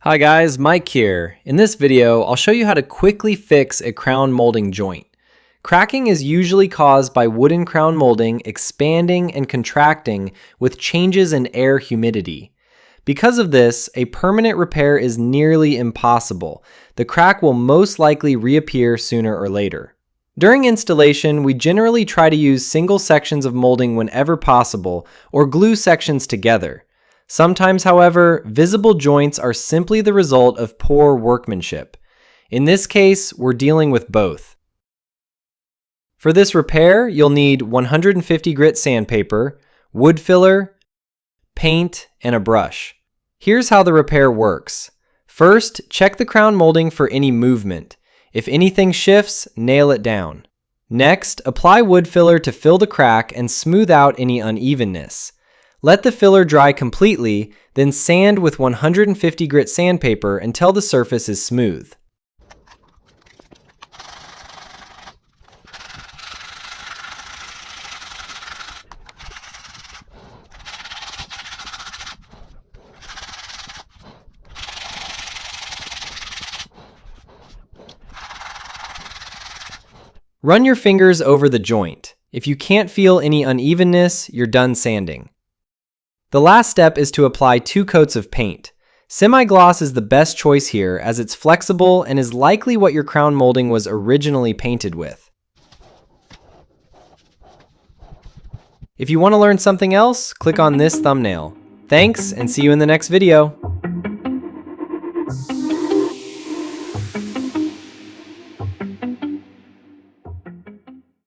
Hi guys, Mike here. In this video, I'll show you how to quickly fix a crown molding joint. Cracking is usually caused by wooden crown molding expanding and contracting with changes in air humidity. Because of this, a permanent repair is nearly impossible. The crack will most likely reappear sooner or later. During installation, we generally try to use single sections of molding whenever possible, or glue sections together. Sometimes, however, visible joints are simply the result of poor workmanship. In this case, we're dealing with both. For this repair, you'll need 150 grit sandpaper, wood filler, paint, and a brush. Here's how the repair works. First, check the crown molding for any movement. If anything shifts, nail it down. Next, apply wood filler to fill the crack and smooth out any unevenness. Let the filler dry completely, then sand with 150 grit sandpaper until the surface is smooth. Run your fingers over the joint. If you can't feel any unevenness, you're done sanding. The last step is to apply 2 coats of paint. Semi-gloss is the best choice here as it's flexible and is likely what your crown molding was originally painted with. If you want to learn something else, click on this thumbnail. Thanks, and see you in the next video.